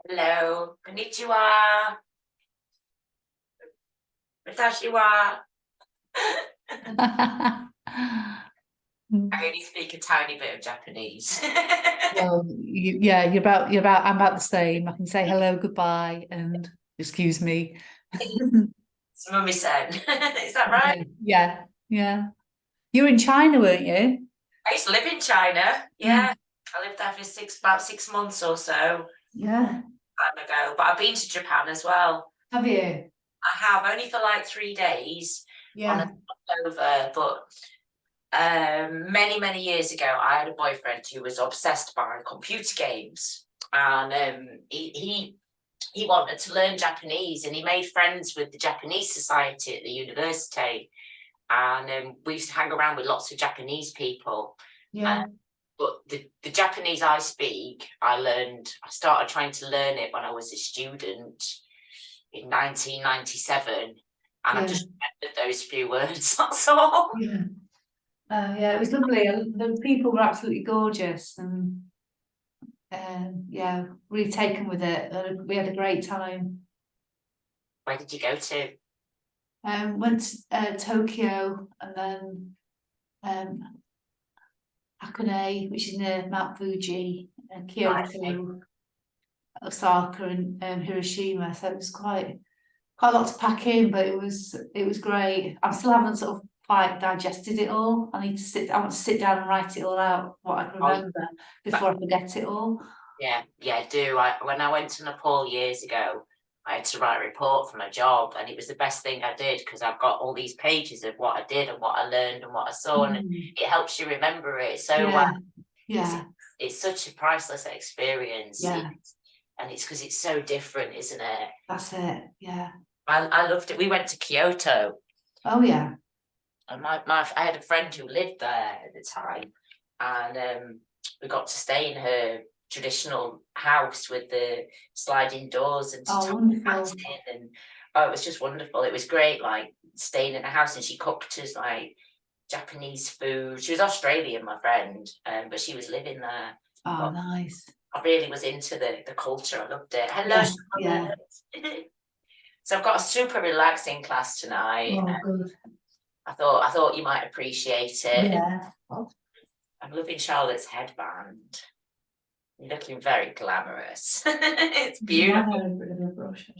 Hello, konnichiwa, watashi wa. I only speak a tiny bit of Japanese. Well, yeah, you're about. I'm about the same. I can say hello, goodbye, and excuse me. It's mummy-san. Is that right? Yeah, yeah. You were in China, weren't you? I used to live in China. Mm. Yeah, I lived there for about 6 months or so Yeah. time ago. But I've been to Japan as well. Have you? I have only for like 3 days on a Yeah. stopover, but many years ago, I had a boyfriend who was obsessed by computer games, and he wanted to learn Japanese, and he made friends with the Japanese society at the university, and we used to hang around with lots of Japanese people. Uh, Yeah. but the Japanese I speak, I started trying to learn it when I was a student in 1997, and I've Yeah. just remembered those few words, that's all. Yeah. Yeah, it was lovely. The people were absolutely gorgeous, and yeah, really taken with it. We had a great time. Where did you go to? Went to Tokyo, and then um, Hakone, which is near Mount Fuji, Right, okay. Kyoto, Osaka, and Hiroshima. So it was quite a lot to pack in, but it was great. I still haven't sort of quite digested it all. I want to sit down and write it all out, what I can Oh, remember before I forget it all. yeah, I do. When I went to Nepal years ago, I had to write a report for my job, and it was the best thing I did because I've got all these pages of what I did and what I learned and what I saw, and Mm. it helps you remember it so well. Yeah, 'Cause yeah, it's such a priceless experience, yeah. and it's because it's so different, isn't it? That's it. Yeah. I loved it. We went to Kyoto, Oh yeah. and I had a friend who lived there at the time, and we got to stay in her traditional house with the sliding doors and Oh, tatami wonderful. matting, and oh, it was just wonderful. It was great, like staying in a house, and she cooked us like Japanese food. She was Australian, my friend, but she was living there. Oh, But nice. I really was into the culture. I loved it. Hello, Yes. Yeah. Charlotte. So I've got a super relaxing class tonight. Oh, good. I thought you might appreciate it. Yeah. Oh, I'm loving Charlotte's headband. You're looking very glamorous. It's my beautiful. hair is a bit of a brush.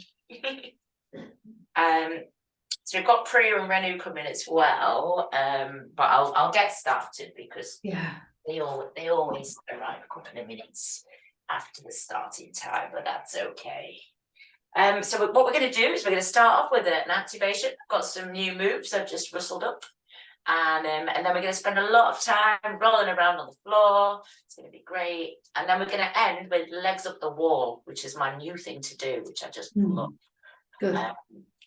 um, so we've got Priya and Renu coming as well. But I'll get started because Yeah. they always arrive a couple of minutes after the starting time, but that's okay. So what we're going to do is we're going to start off with an activation. I've got some new moves I've just rustled up. And then we're going to spend a lot of time rolling around on the floor. It's going to be great. And then we're going to end with legs up the wall, which is my new thing to do, which I just love. Good.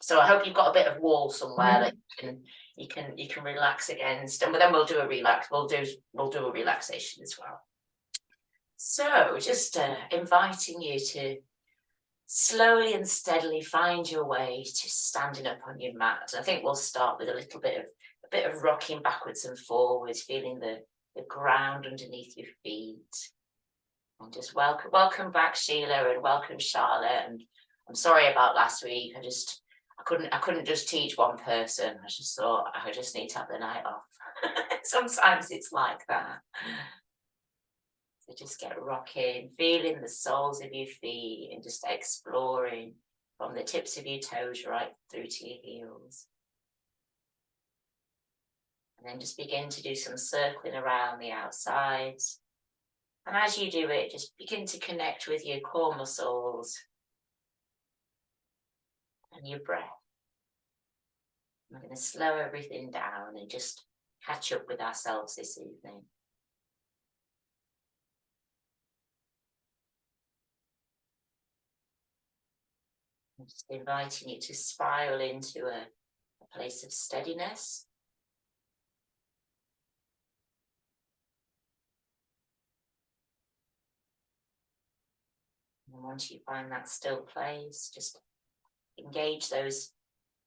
So I hope you've got a bit of wall somewhere Yeah. that you can relax against. And then we'll do a relaxation as well. So just inviting you to slowly and steadily find your way to standing up on your mat. I think we'll start with a bit of rocking backwards and forwards, feeling the ground underneath your feet. And just welcome back, Sheila, and welcome, Charlotte. And I'm sorry about last week. I couldn't just teach one person. I just thought I just need to have the night off. Sometimes it's like that. So just get rocking, feeling the soles of your feet and just exploring from the tips of your toes right through to your heels. And then just begin to do some circling around the outsides. And as you do it, just begin to connect with your core muscles and your breath. We're going to slow everything down and just catch up with ourselves this evening. I'm just inviting you to spiral into a place of steadiness. And once you find that still place, just engage those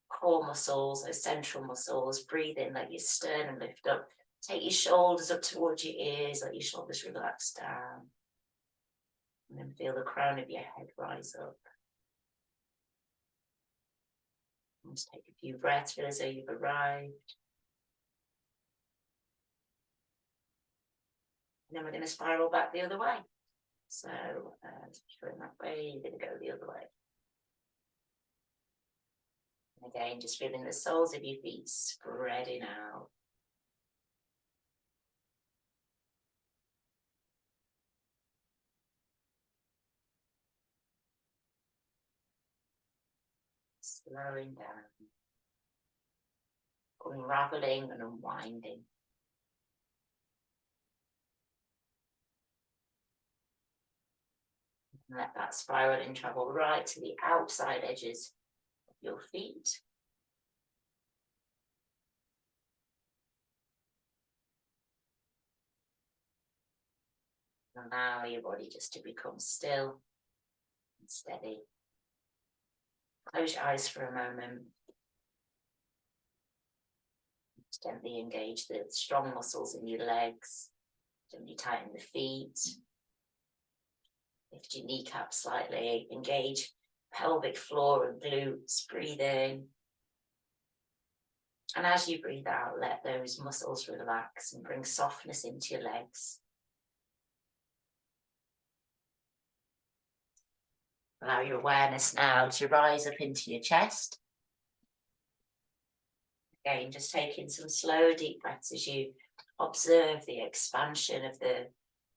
core muscles, those central muscles. Breathe in, let your sternum lift up. Take your shoulders up towards your ears, let your shoulders relax down. And then feel the crown of your head rise up. And just take a few breaths, feel as though you've arrived. And then we're going to spiral back the other way. So, going that way, you're going to go the other way. And again, just feeling the soles of your feet spreading out. Slowing down. Unraveling and unwinding. And let that spiraling travel right to the outside edges of your feet. Allow your body just to become still and steady. Close your eyes for a moment. Just gently engage the strong muscles in your legs. Gently tighten the feet. Lift your kneecaps slightly. Engage pelvic floor and glutes. Breathe in. And as you breathe out, let those muscles relax and bring softness into your legs. Allow your awareness now to rise up into your chest. Again, just taking some slow, deep breaths as you observe the expansion of the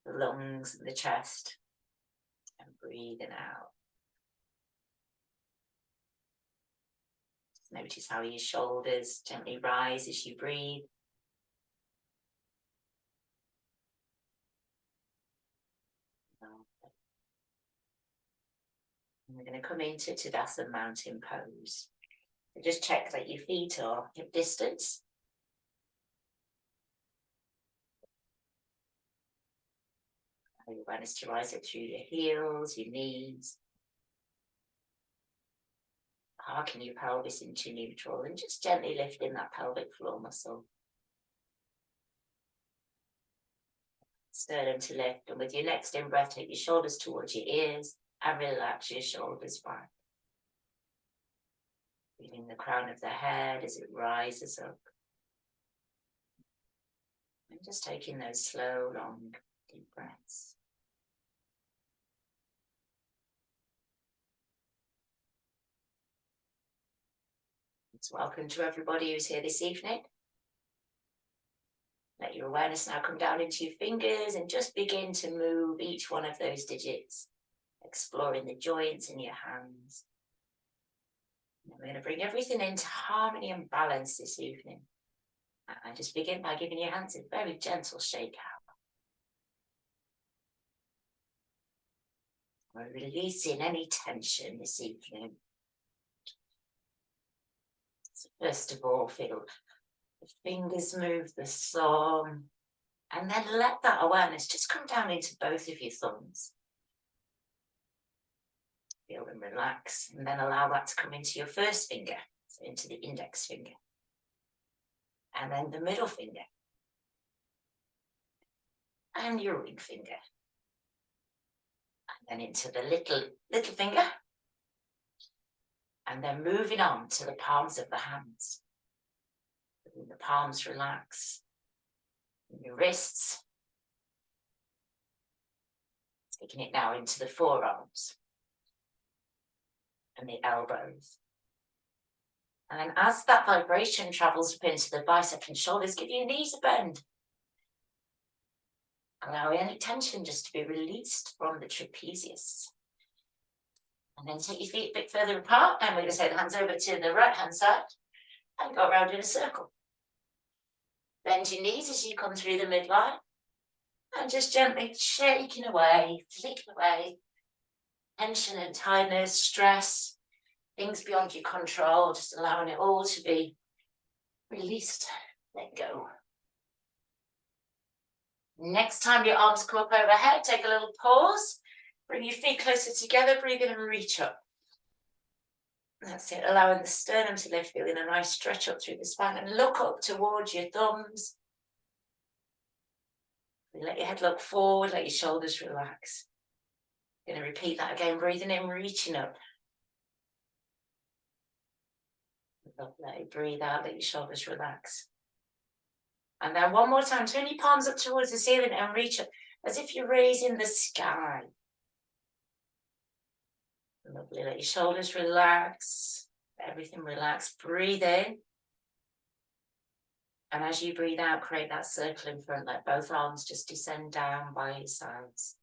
lungs and the chest. And breathing out. Just notice how your shoulders gently rise as you breathe. And we're going to come into Tadasana Mountain Pose. So just check that your feet are hip distance. Allow your awareness to rise up through your heels, your knees. Parking your pelvis into neutral and just gently lifting that pelvic floor muscle. Sternum to lift, and with your next in-breath, take your shoulders towards your ears and relax your shoulders back. Feeling the crown of the head as it rises up. And just taking those slow, long, deep breaths. So welcome to everybody who's here this evening. Let your awareness now come down into your fingers and just begin to move each one of those digits, exploring the joints in your hands. And we're going to bring everything into harmony and balance this evening. And just begin by giving your hands a very gentle shake out. We're releasing any tension this evening. So first of all, feel the fingers move, the thumb, and then let that awareness just come down into both of your thumbs. Feel them relax, and then allow that to come into your first finger, so into the index finger, and then the middle finger, and your ring finger, and then into the little finger, and then moving on to the palms of the hands. Letting the palms relax, and your wrists, taking it now into the forearms and the elbows. And then as that vibration travels up into the biceps and shoulders, give your knees a bend. Allow any tension just to be released from the trapezius. And then take your feet a bit further apart, and we're going to take the hands over to the right hand side and go around in a circle. Bend your knees as you come through the midline and just gently shaking away, flicking away tension and tiredness, stress, things beyond your control, just allowing it all to be released, let go. Next time your arms come up overhead, take a little pause, bring your feet closer together, breathe in and reach up. That's it, allowing the sternum to lift, feeling a nice stretch up through the spine, and look up towards your thumbs. Let your head look forward, let your shoulders relax. Going to repeat that again, breathing in, reaching up. Lovely. Breathe out, let your shoulders relax. And then one more time, turn your palms up towards the ceiling and reach up as if you're raising the sky. Lovely. Let your shoulders relax. Everything relax. Breathe in. And as you breathe out, create that circle in front. Let both arms just descend down by your sides.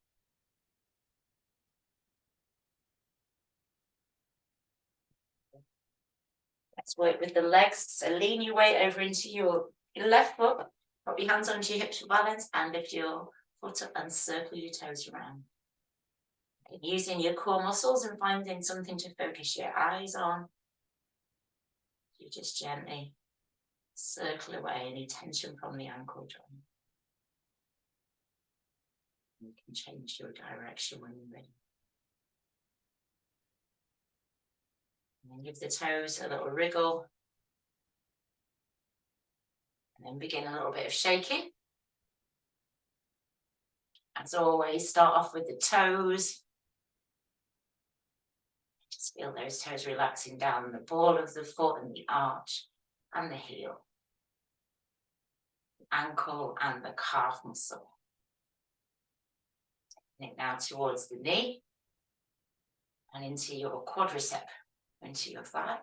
Let's work with the legs. So lean your weight over into your left foot. Put your hands onto your hips for balance and lift your foot up and circle your toes around. Using your core muscles and finding something to focus your eyes on. You just gently circle away any tension from the ankle joint. You can change your direction when you're ready. And then give the toes a little wriggle. And then begin a little bit of shaking. As always, start off with the toes. Just feel those toes relaxing down the ball of the foot and the arch and the heel. The ankle and the calf muscle. Taking it now towards the knee and into your quadricep, into your thigh,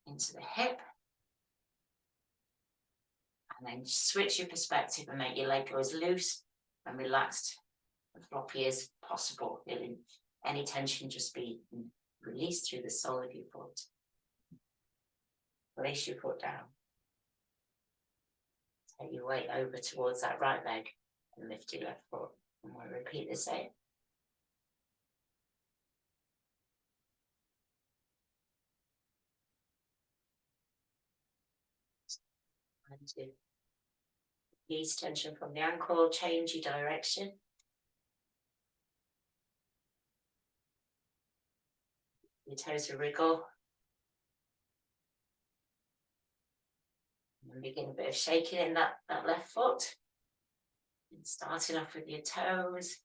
into the hip. And then switch your perspective and make your leg go as loose and relaxed and floppy as possible, feeling any tension just be released through the sole of your foot. Place your foot down. Take your weight over towards that right leg and lift your left foot. And we'll repeat the same. And to release tension from the ankle, change your direction. Your toes will wriggle. And begin a bit of shaking in that left foot. And starting off with your toes.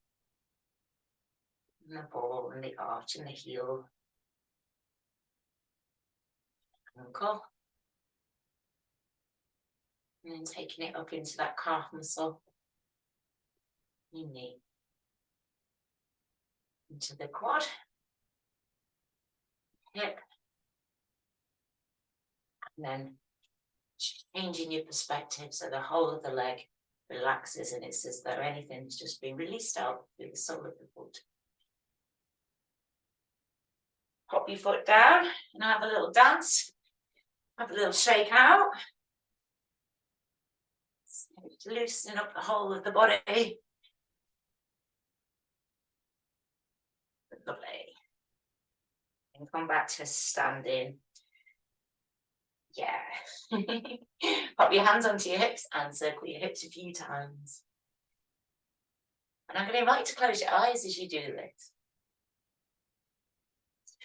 And the ball and the arch and the heel. Ankle. And then taking it up into that calf muscle. Your knee. Into the quad. Hip. And then changing your perspective so the whole of the leg relaxes and it's as though anything's just been released out through the sole of the foot. Pop your foot down and have a little dance. Have a little shake out. Loosen up the whole of the body. Lovely. And come back to standing. Yeah. Pop your hands onto your hips and circle your hips a few times. And I'm going to invite you to close your eyes as you do this.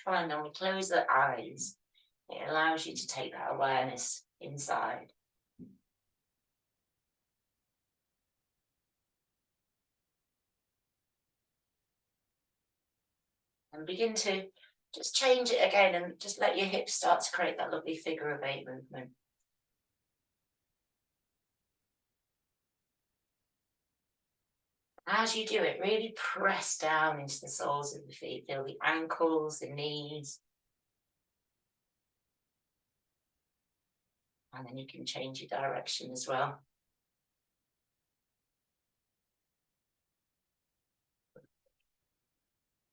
Fine, when we close the eyes, it allows you to take that awareness inside. And begin to just change it again and just let your hips start to create that lovely figure of 8 movement. As you do it, really press down into the soles of the feet. Feel the ankles, the knees. And then you can change your direction as well.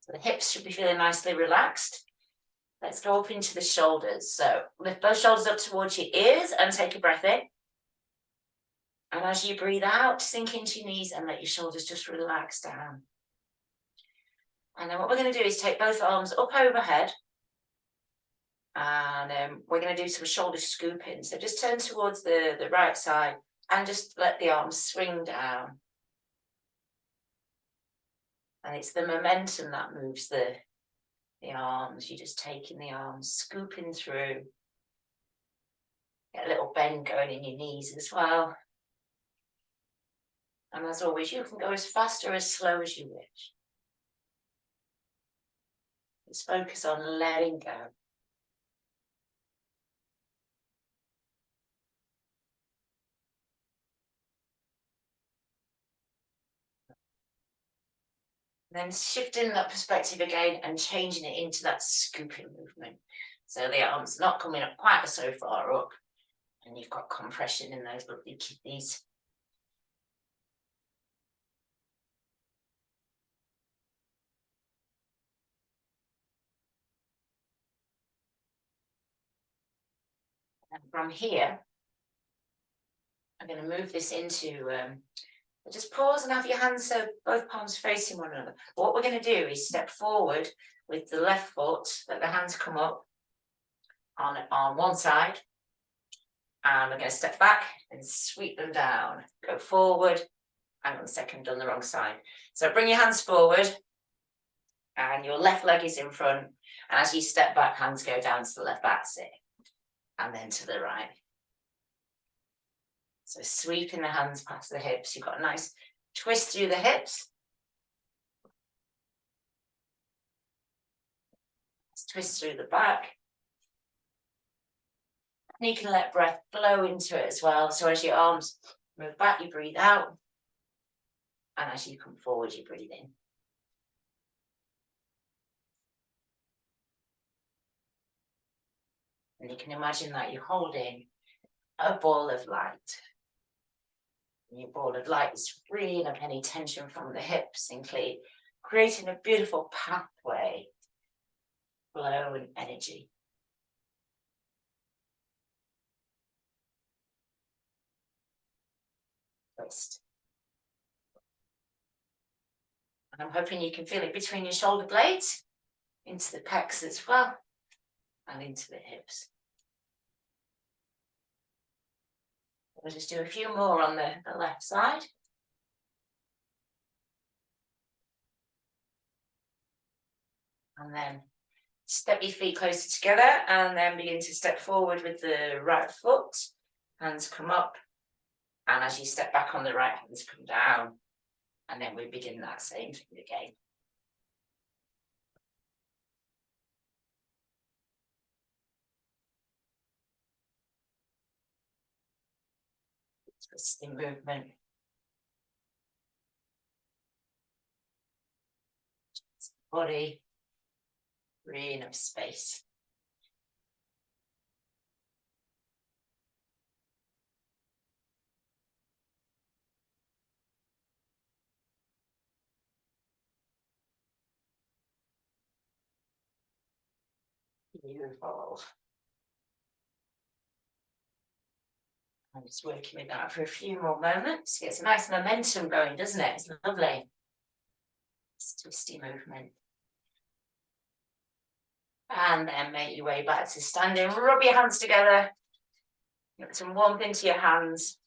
So the hips should be feeling nicely relaxed. Let's go up into the shoulders. So lift both shoulders up towards your ears and take a breath in. And as you breathe out, sink into your knees and let your shoulders just relax down. And then what we're going to do is take both arms up overhead. And we're going to do some shoulder scooping. So just turn towards the right side and just let the arms swing down. And it's the momentum that moves the arms. You're just taking the arms, scooping through. Get a little bend going in your knees as well. And as always, you can go as fast or as slow as you wish. Just focus on letting go. Then shifting that perspective again and changing it into that scooping movement. So the arms not coming up quite so far up, and you've got compression in those lovely kidneys. And from here, I'm going to move this into, just pause and have your hands so both palms facing one another. What we're going to do is step forward with the left foot, let the hands come up on one side. And we're going to step back and sweep them down. Go forward. Hang on a second, done the wrong side. So bring your hands forward and your left leg is in front. And as you step back, hands go down to the left, that's it. And then to the right. So sweeping the hands past the hips. You've got a nice twist through the hips. Let's twist through the back. And you can let breath flow into it as well. So as your arms move back, you breathe out. And as you come forward, you breathe in. And you can imagine that you're holding a ball of light. And your ball of light is freeing up any tension from the hips and creating a beautiful pathway, flow and energy. Twist. And I'm hoping you can feel it between your shoulder blades, into the pecs as well, and into the hips. We'll just do a few more on the left side. And then step your feet closer together and then begin to step forward with the right foot. Hands come up. And as you step back on the right, hands come down. And then we begin that same thing again. Twisting movement. Body, freeing up space. Beautiful. I'm just working with that for a few more moments. It's a nice momentum going, doesn't it? It's lovely. It's twisty movement. And then make your way back to standing. Rub your hands together. Get some warmth into your hands.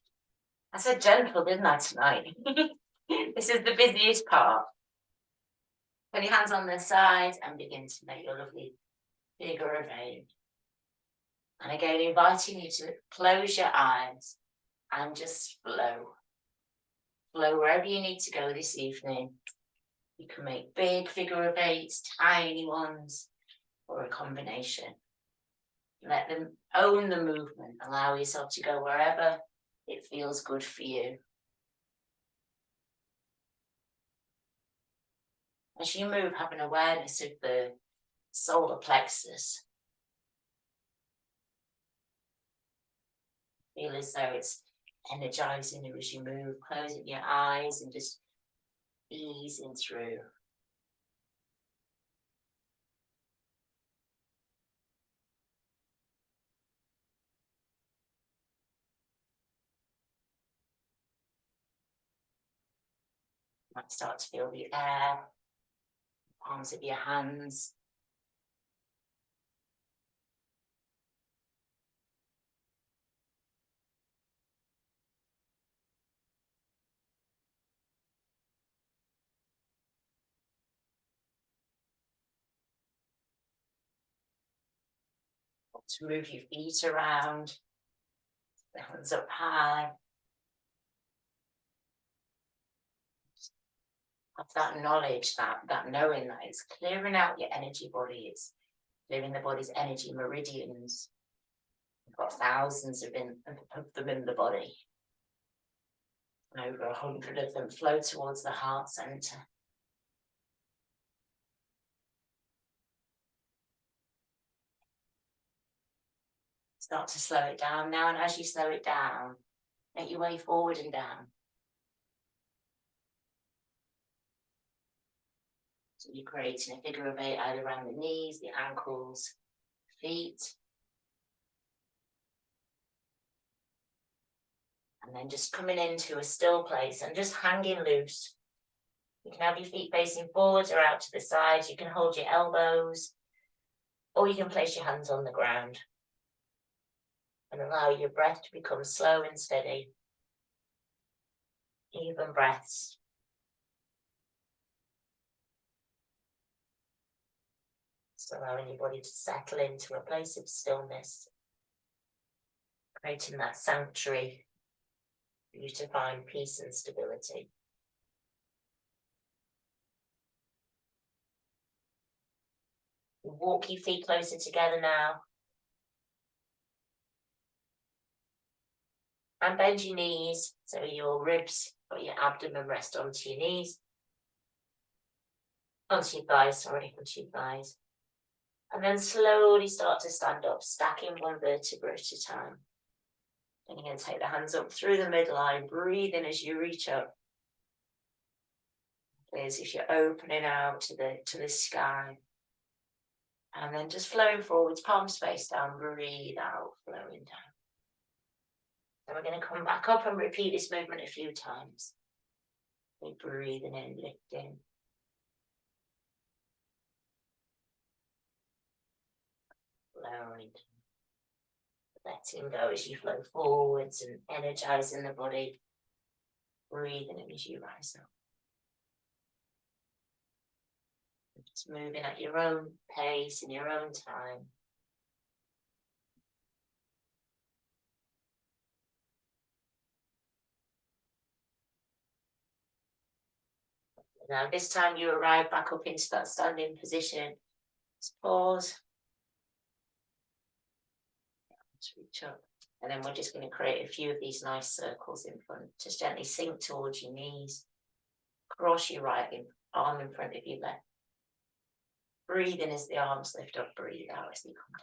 I said gentle, didn't I, tonight? This is the busiest part. Put your hands on the side and begin to make your lovely figure of eight. And again, inviting you to close your eyes and just flow. Flow wherever you need to go this evening. You can make big figure of eights, tiny ones, or a combination. Let them own the movement. Allow yourself to go wherever it feels good for you. As you move, have an awareness of the solar plexus. Feel as though it's energizing you as you move, closing your eyes and just easing through. You might start to feel the air, palms of your hands. To move your feet around, the hands up high. Have that knowledge, that knowing that it's clearing out your energy body, it's clearing the body's energy meridians. We've got thousands of them in the body. And over 100 of them flow towards the heart center. Start to slow it down now, and as you slow it down, make your way forward and down. So you're creating a figure of 8 either around the knees, the ankles, feet. And then just coming into a still place and just hanging loose. You can have your feet facing forwards or out to the sides. You can hold your elbows, or you can place your hands on the ground. And allow your breath to become slow and steady. Even breaths. Just allowing your body to settle into a place of stillness. Creating that sanctuary for you to find peace and stability. Walk your feet closer together now. And bend your knees so your ribs or your abdomen rest onto your knees. Onto your thighs. And then slowly start to stand up, stacking one vertebra at a time. And you're going to take the hands up through the midline, breathe in as you reach up. As if you're opening out to the sky. And then just flowing forwards, palms face down, breathe out, flowing down. So we're going to come back up and repeat this movement a few times. We're breathing in, lifting. Flowing. Letting go as you flow forwards and energizing the body. Breathing in as you rise up. Just moving at your own pace, in your own time. Now this time you arrive back up into that standing position. Just pause. Just reach up. And then we're just going to create a few of these nice circles in front. Just gently sink towards your knees. Cross your right arm in front of your left. Breathe in as the arms lift up, breathe out as they come down.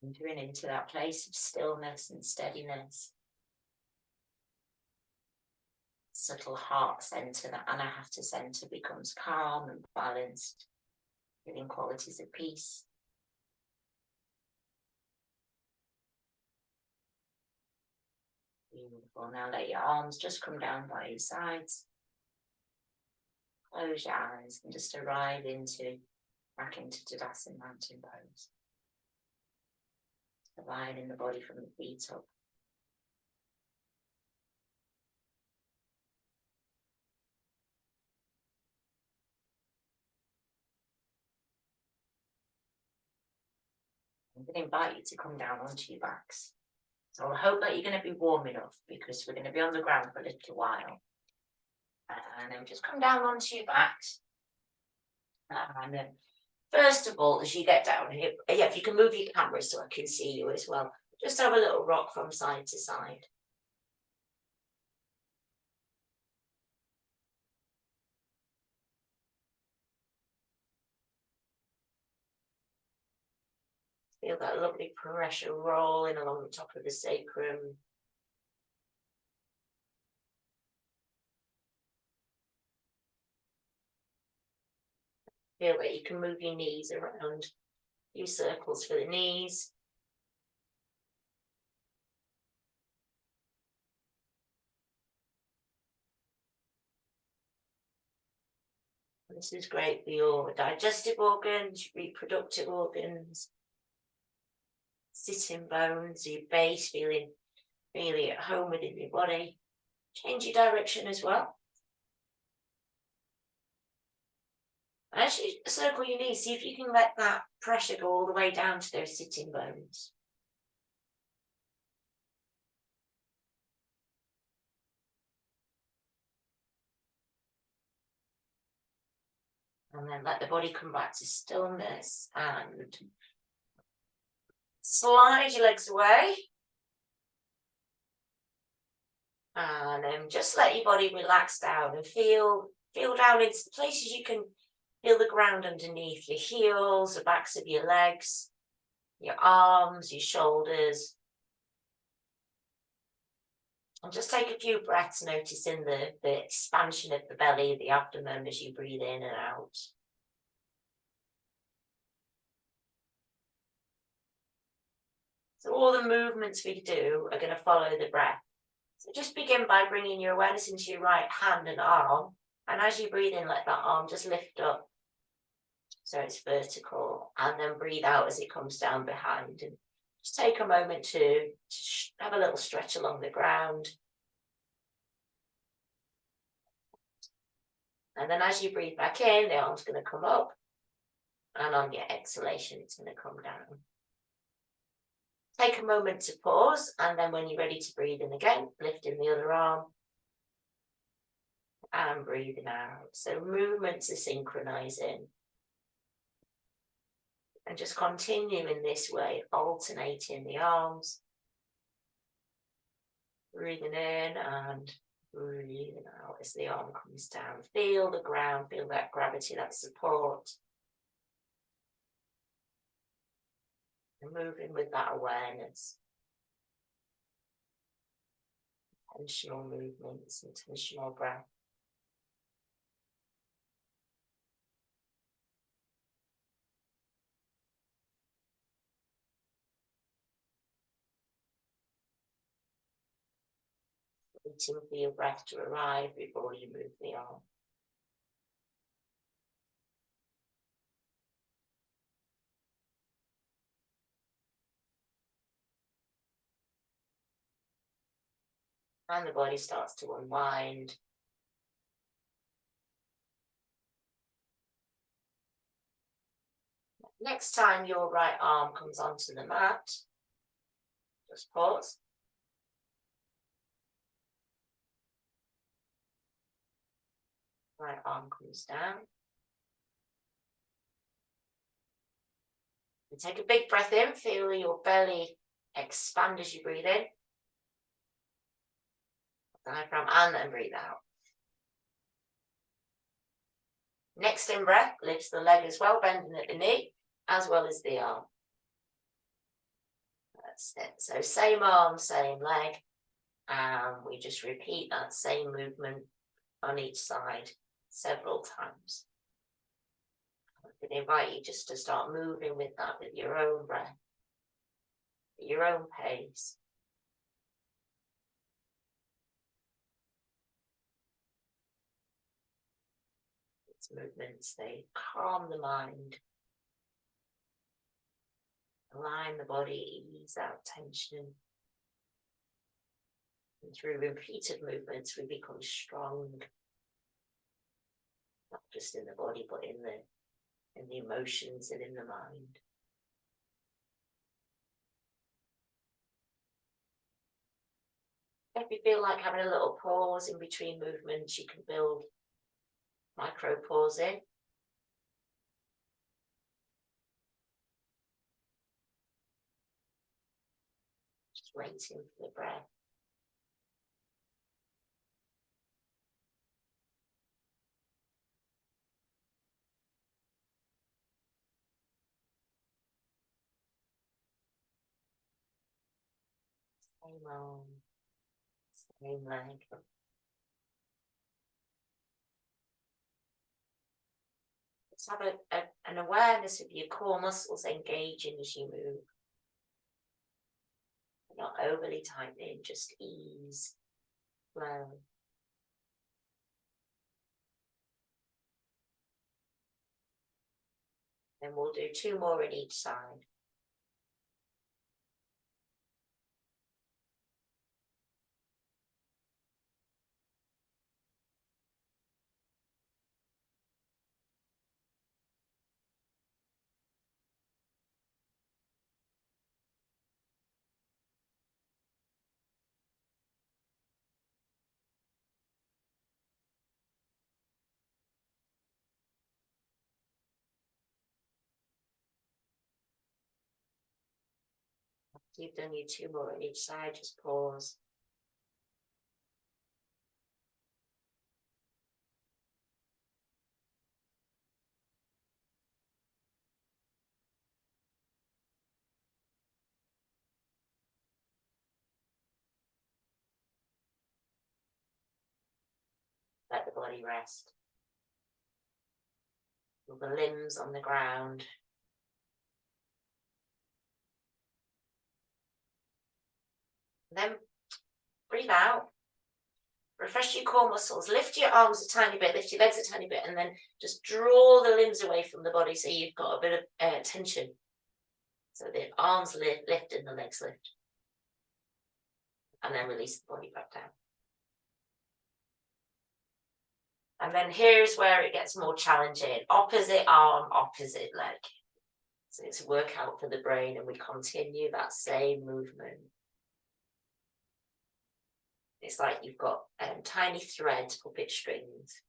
Entering into that place of stillness and steadiness. Subtle heart center, that anahata center, becomes calm and balanced, giving qualities of peace. Beautiful. Now let your arms just come down by your sides. Close your eyes and just arrive back into Tadasana Mountain Pose. Aligning the body from the feet up. I'm going to invite you to come down onto your backs. So I hope that you're going to be warm enough because we're going to be on the ground for a little while. And then just come down onto your backs. And then first of all, as you get down here, if you can move your camera so I can see you as well. Just have a little rock from side to side. Feel that lovely pressure rolling along the top of the sacrum. Feel that you can move your knees around. A few circles for the knees. This is great for your digestive organs, reproductive organs, sitting bones, your base, feeling really at home within your body. Change your direction as well. As you circle your knees, see if you can let that pressure go all the way down to those sitting bones. And then let the body come back to stillness and slide your legs away. And then just let your body relax down and feel down into the places you can feel the ground underneath your heels, the backs of your legs, your arms, your shoulders. And just take a few breaths, noticing the expansion of the belly, the abdomen as you breathe in and out. So all the movements we do are going to follow the breath. So just begin by bringing your awareness into your right hand and arm. And as you breathe in, let that arm just lift up so it's vertical. And then breathe out as it comes down behind. And just take a moment to have a little stretch along the ground. And then as you breathe back in, the arm's going to come up. And on your exhalation, it's going to come down. Take a moment to pause, and then when you're ready to breathe in again, lifting the other arm and breathing out. So movements are synchronizing. And just continue in this way, alternating the arms. Breathing in and breathing out as the arm comes down. Feel the ground, feel that gravity, that support. And moving with that awareness. Intentional movements, intentional breath. Waiting for your breath to arrive before you move the arm. And the body starts to unwind. Next time your right arm comes onto the mat, just pause. Right arm comes down. And take a big breath in, feel your belly expand as you breathe in. Diaphragm, and then breathe out. Next in breath, lifts the leg as well, bending at the knee, as well as the arm. That's it. So same arm, same leg, and we just repeat that same movement on each side several times. I can invite you just to start moving with that, with your own breath, at your own pace. It's movements, they calm the mind, align the body, ease out tension. And through repeated movements, we become strong, not just in the body, but in the emotions and in the mind. If you feel like having a little pause in between movements, you can build micro pause in. Just waiting for the breath. Same arm, same leg. Just have an awareness of your core muscles engaging as you move. Not overly tightening, just ease, flow. Then we'll do 2 more on each side. You've done your 2 more on each side, just pause. Let the body rest. With the limbs on the ground. And then breathe out. Refresh your core muscles. Lift your arms a tiny bit, lift your legs a tiny bit, and then just draw the limbs away from the body so you've got a bit of tension. So the arms lift and the legs lift. And then release the body back down. And then here's where it gets more challenging. Opposite arm, opposite leg. So it's a workout for the brain, and we continue that same movement. It's like you've got tiny thread puppet strings.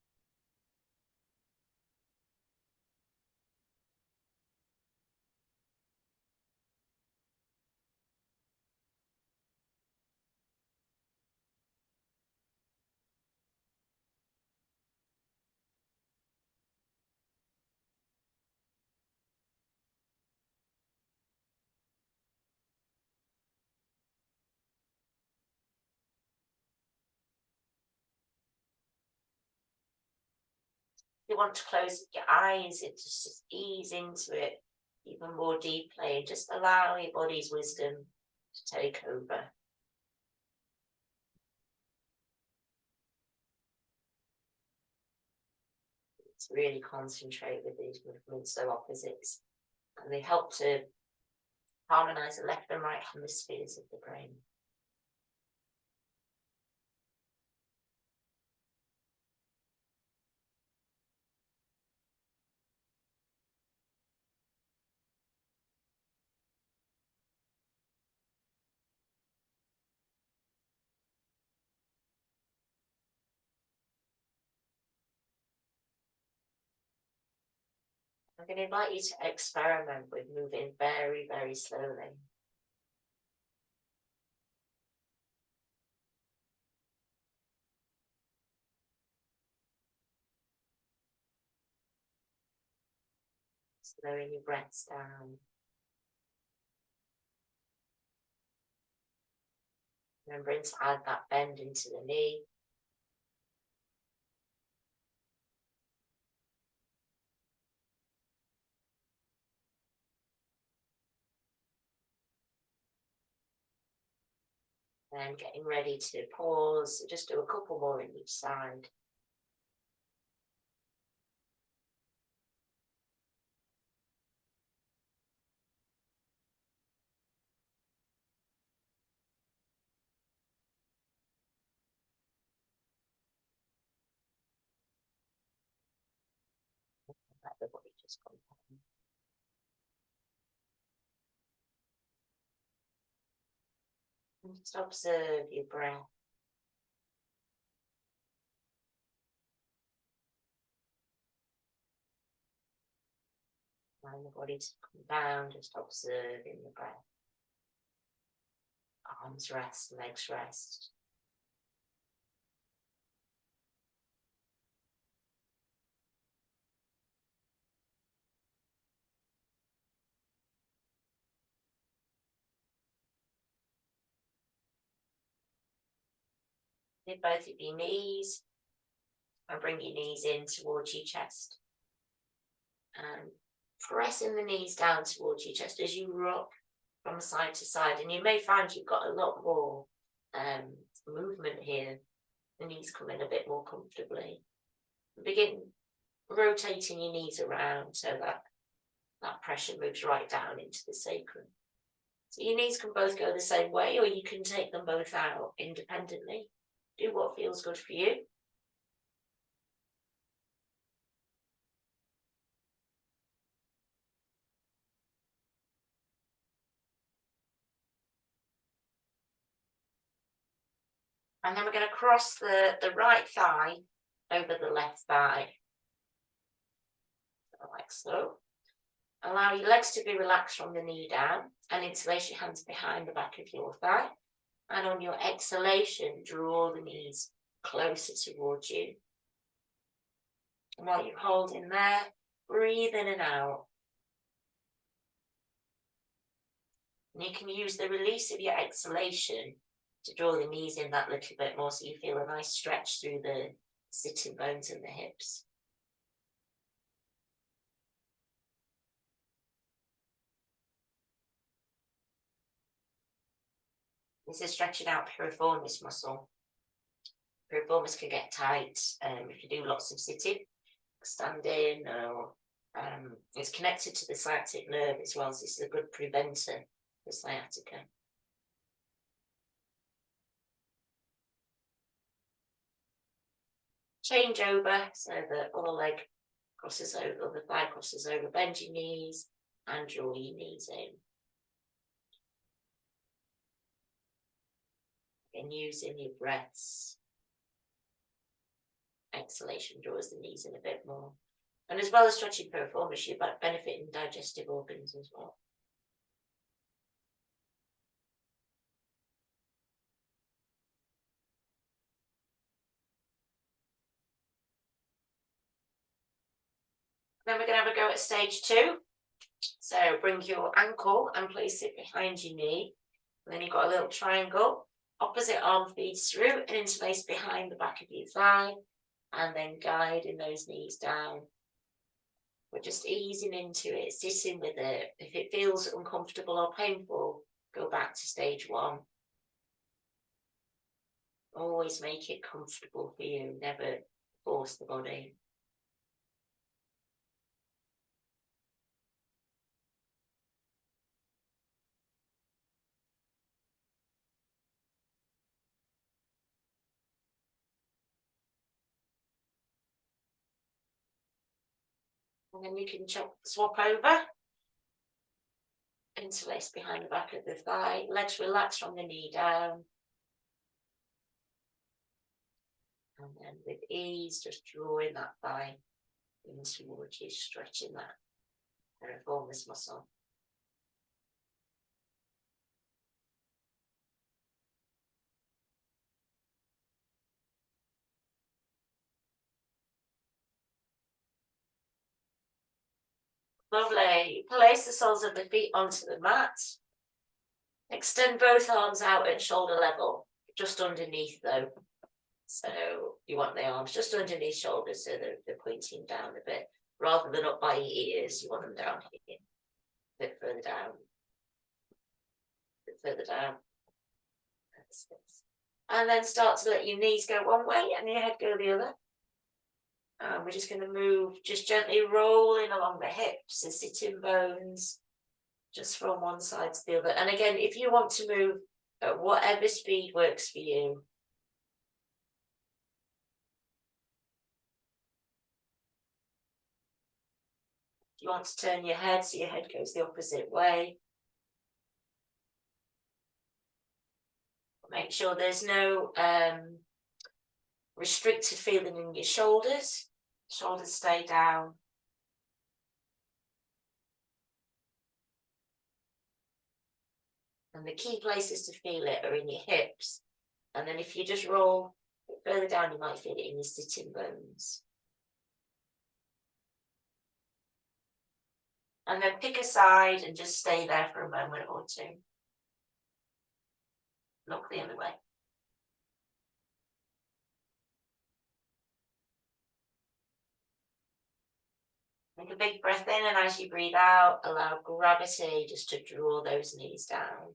You want to close your eyes, it just ease into it even more deeply, and just allow your body's wisdom to take over. It's really concentrate with these movements, so opposites, and they help to harmonize the left and right hemispheres of the brain. I'm going to invite you to experiment with moving very, very slowly. Slowing your breaths down. Remembering to add that bend into the knee. And getting ready to pause. Just do a couple more in each side. Let the body just come down. And just observe your breath. Allow the body to come down, just observing the breath. Arms rest, legs rest. Lift both of your knees and bring your knees in towards your chest. And pressing the knees down towards your chest as you rock from side to side. And you may find you've got a lot more movement here. The knees come in a bit more comfortably. Begin rotating your knees around so that that pressure moves right down into the sacrum. So your knees can both go the same way, or you can take them both out independently. Do what feels good for you. And then we're going to cross the right thigh over the left thigh. Like so. Allow your legs to be relaxed from the knee down and interlace your hands behind the back of your thigh. And on your exhalation, draw the knees closer towards you. And while you're holding there, breathe in and out. And you can use the release of your exhalation to draw the knees in that little bit more so you feel a nice stretch through the sitting bones and the hips. This is stretching out piriformis muscle. Piriformis can get tight if you do lots of sitting, standing, or it's connected to the sciatic nerve as well, so this is a good preventer for sciatica. Change over so that other leg crosses over, the thigh crosses over, bend your knees and draw your knees in. And using your breaths. Exhalation draws the knees in a bit more. And as well as stretching piriformis, you're benefiting digestive organs as well. Then we're going to have a go at stage 2. So bring your ankle and place it behind your knee. And then you've got a little triangle. Opposite arm feeds through and interlace behind the back of your thigh. And then guiding those knees down. We're just easing into it, sitting with it. If it feels uncomfortable or painful, go back to stage 1. Always make it comfortable for you, never force the body. And then you can swap over. Interlace behind the back of the thigh. Legs relax from the knee down. And then with ease, just drawing that thigh in towards you, stretching that piriformis muscle. Lovely. Place the soles of the feet onto the mat. Extend both arms out at shoulder level, just underneath though. So you want the arms just underneath shoulders so they're pointing down a bit. Rather than up by your ears, you want them down here. A bit further down. A bit further down. And then start to let your knees go one way and your head go the other. And we're just going to move, just gently rolling along the hips and sitting bones, just from one side to the other. And again, if you want to move at whatever speed works for you. If you want to turn your head so your head goes the opposite way. Make sure there's no restricted feeling in your shoulders. Shoulders stay down. And the key places to feel it are in your hips. And then if you just roll a bit further down, you might feel it in your sitting bones. And then pick a side and just stay there for a moment or two. Look the other way. Take a big breath in, and as you breathe out, allow gravity just to draw those knees down.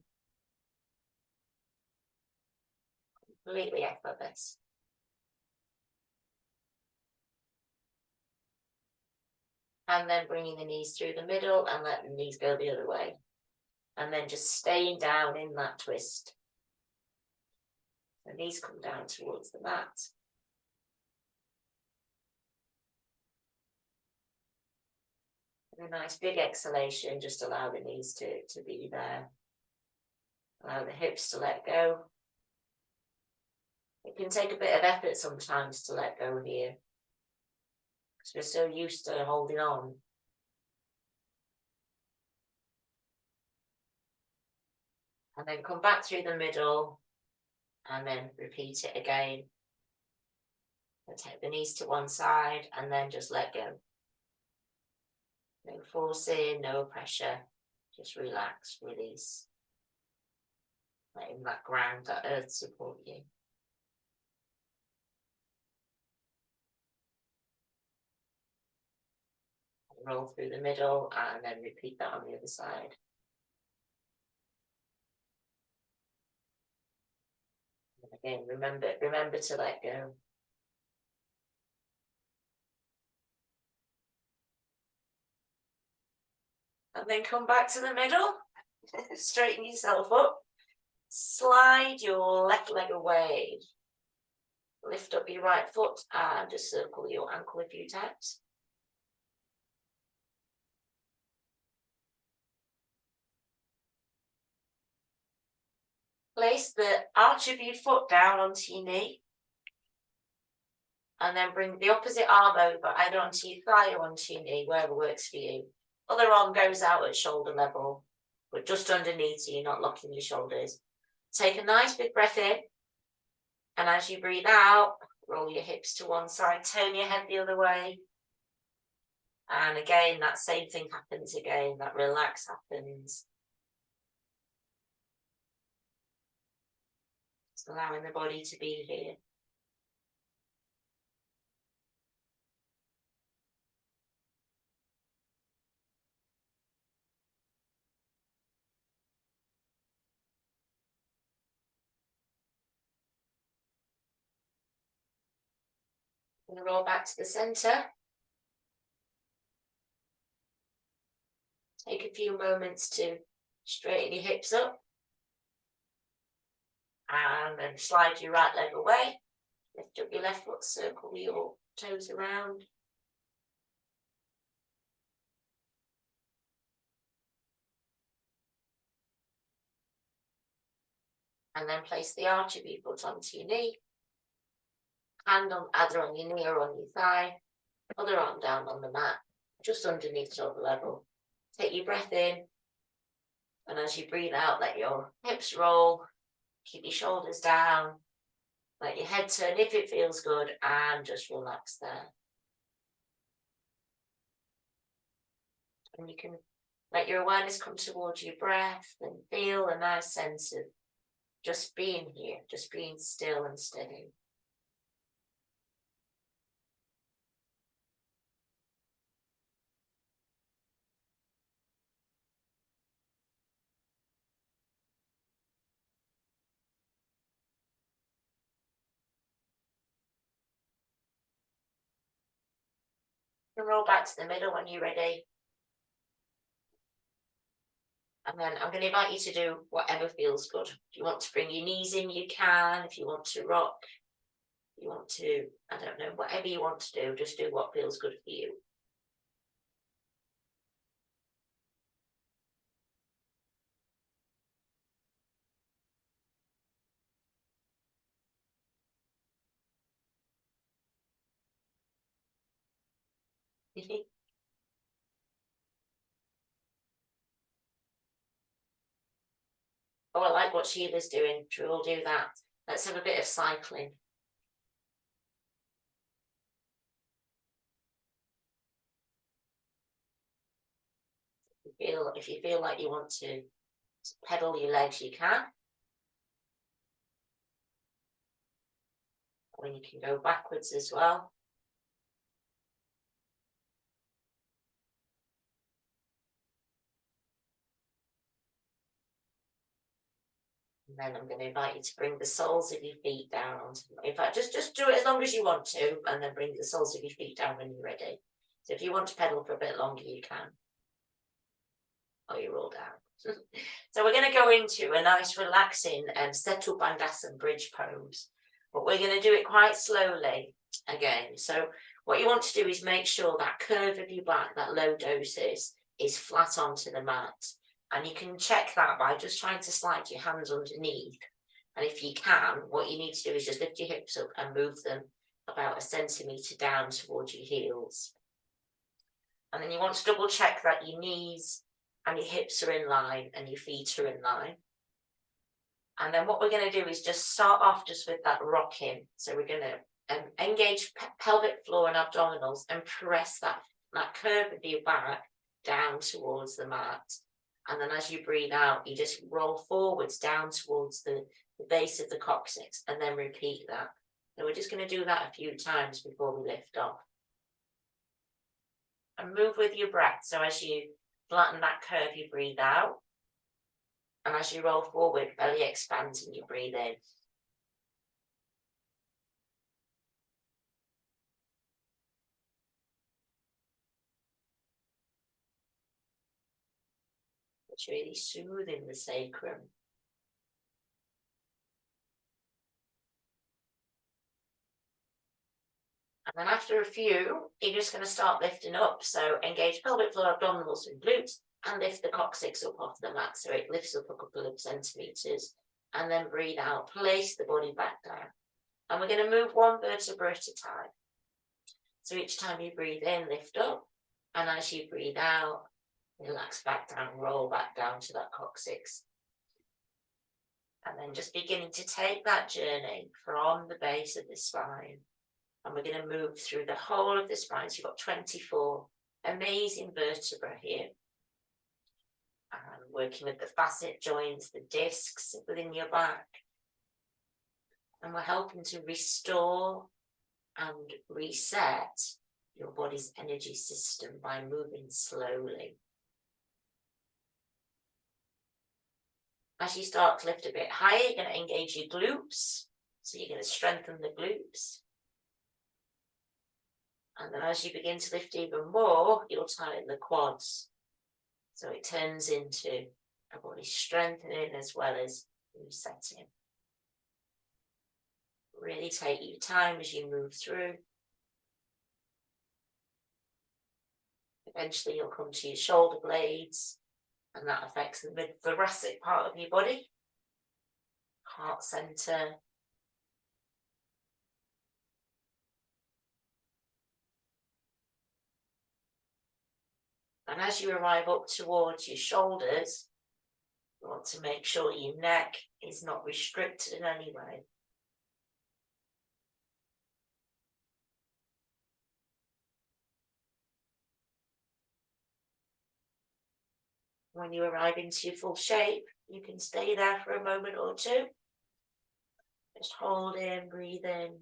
Completely effortless. And then bringing the knees through the middle and let the knees go the other way. And then just staying down in that twist. The knees come down towards the mat. And a nice big exhalation, just allow the knees to be there. Allow the hips to let go. It can take a bit of effort sometimes to let go here, because we're so used to holding on. And then come back through the middle and then repeat it again. And take the knees to one side and then just let go. No forcing, no pressure. Just relax, release. Letting that ground, that earth support you. Roll through the middle and then repeat that on the other side. And again, remember to let go. And then come back to the middle. Straighten yourself up. Slide your left leg away. Lift up your right foot and just circle your ankle a few times. Place the arch of your foot down onto your knee. And then bring the opposite arm over, either onto your thigh or onto your knee, wherever works for you. Other arm goes out at shoulder level, but just underneath so you're not locking your shoulders. Take a nice big breath in. And as you breathe out, roll your hips to one side, turn your head the other way. And again, that same thing happens again, that relax happens. Just allowing the body to be here. And roll back to the center. Take a few moments to straighten your hips up. And then slide your right leg away. Lift up your left foot, circle your toes around. And then place the arch of your foot onto your knee. Hand on either on your knee or on your thigh. Other arm down on the mat, just underneath shoulder level. Take your breath in. And as you breathe out, let your hips roll. Keep your shoulders down. Let your head turn if it feels good and just relax there. And you can let your awareness come towards your breath and feel a nice sense of just being here, just being still and steady. And roll back to the middle when you're ready. And then I'm going to invite you to do whatever feels good. If you want to bring your knees in, you can. If you want to rock, you want to, I don't know, whatever you want to do, just do what feels good for you. Oh, I like what Sheila's doing. Should we all do that? Let's have a bit of cycling. If you feel like you want to pedal your legs, you can. Or you can go backwards as well. And then I'm going to invite you to bring the soles of your feet down onto in fact, just do it as long as you want to, and then bring the soles of your feet down when you're ready. So if you want to pedal for a bit longer, you can. Or you roll down. So we're going to go into a nice relaxing Setu Bandhasan bridge pose. But we're going to do it quite slowly again. So what you want to do is make sure that curve of your back, that low doses, is flat onto the mat. And you can check that by just trying to slide your hands underneath. And if you can, what you need to do is just lift your hips up and move them about 1 centimetre down towards your heels. And then you want to double check that your knees and your hips are in line and your feet are in line. And then what we're going to do is just start off just with that rocking. So we're going to engage pelvic floor and abdominals and press that curve of your back down towards the mat. And then as you breathe out, you just roll forwards down towards the base of the coccyx, and then repeat that. So we're just going to do that a few times before we lift off. And move with your breath. So as you flatten that curve, you breathe out. And as you roll forward, belly expands and you breathe in. It's really soothing the sacrum. And then after a few, you're just going to start lifting up. So engage pelvic floor, abdominals and glutes, and lift the coccyx up off the mat so it lifts up a couple of centimeters. And then breathe out, place the body back down. And we're going to move one vertebra at a time. So each time you breathe in, lift up. And as you breathe out, relax back down, roll back down to that coccyx. And then just beginning to take that journey from the base of the spine. And we're going to move through the whole of the spine. So you've got 24 amazing vertebrae here. And working with the facet joints, the discs within your back. And we're helping to restore and reset your body's energy system by moving slowly. As you start to lift a bit higher, you're going to engage your glutes. So you're going to strengthen the glutes. And then as you begin to lift even more, you'll tighten the quads. So it turns into a body strengthening as well as resetting. Really take your time as you move through. Eventually you'll come to your shoulder blades, and that affects the mid-thoracic part of your body, heart center. And as you arrive up towards your shoulders, you want to make sure your neck is not restricted in any way. When you arrive into your full shape, you can stay there for a moment or two. Just hold in, breathe in.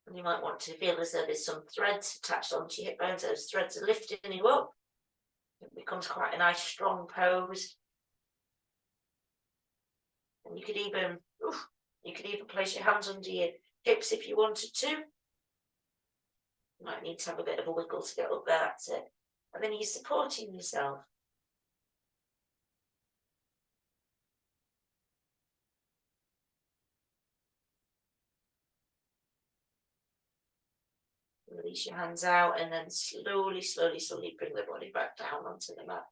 And you might want to feel as though there's some threads attached onto your hip bones. Those threads are lifting you up. It becomes quite a nice strong pose. And you could even place your hands under your hips if you wanted to. You might need to have a bit of a wiggle to get up there, that's it. And then you're supporting yourself. Release your hands out and then slowly bring the body back down onto the mat.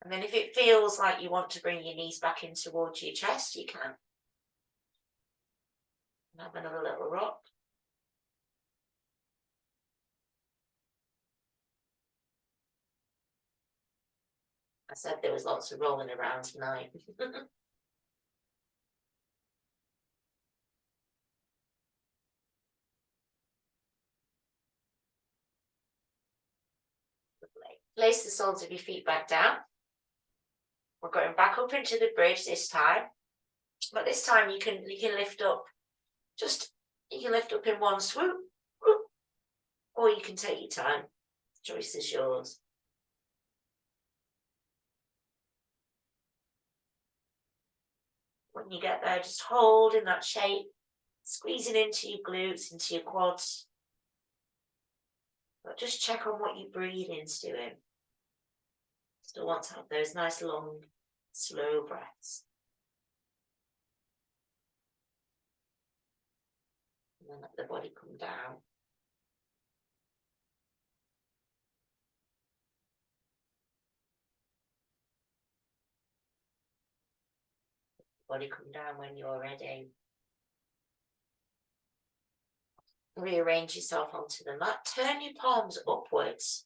And then if it feels like you want to bring your knees back in towards your chest, you can. And have another little rock. I said there was lots of rolling around tonight. Place the soles of your feet back down. We're going back up into the bridge this time. But this time you can lift up. You can lift up in one swoop. Or you can take your time. The choice is yours. When you get there, just hold in that shape, squeezing into your glutes, into your quads. But just check on what your breathing's doing. Still want to have those nice long, slow breaths. And then let the body come down. Body come down when you're ready. Rearrange yourself onto the mat. Turn your palms upwards.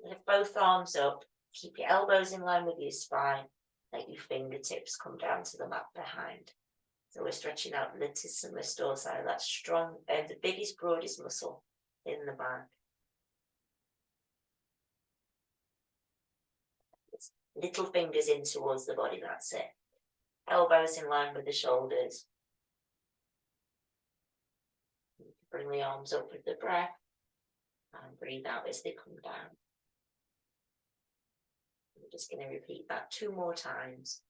Lift both arms up, keep your elbows in line with your spine, let your fingertips come down to the mat behind. So we're stretching out the latissimus dorsi, that strong, the biggest, broadest muscle in the back. Little fingers in towards the body, that's it. Elbows in line with the shoulders. Bring the arms up with the breath and breathe out as they come down. We're just going to repeat that 2 more times.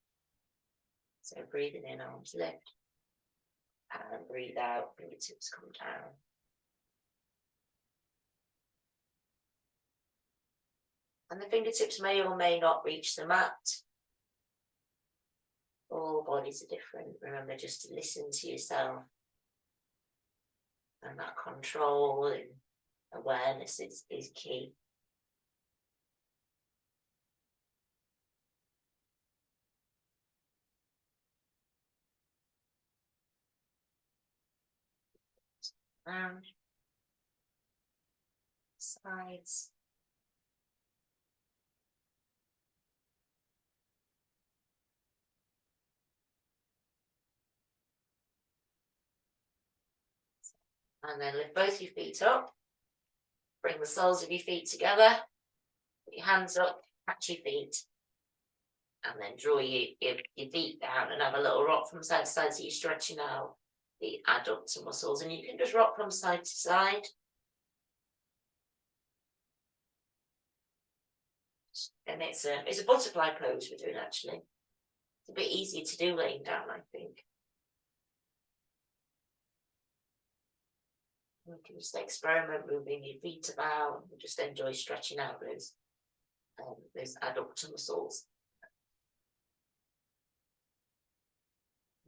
So breathing in, arms lift, and breathe out, fingertips come down. And the fingertips may or may not reach the mat. All bodies are different. Remember just to listen to yourself. And that control and awareness is key. Round, sides. And then lift both your feet up. Bring the soles of your feet together. Put your hands up, catch your feet. And then draw your feet down and have a little rock from side to side, so you're stretching out the adductor muscles. And you can just rock from side to side. And it's a butterfly pose we're doing, actually. It's a bit easier to do laying down, I think. You can just experiment moving your feet about and just enjoy stretching out those adductor muscles.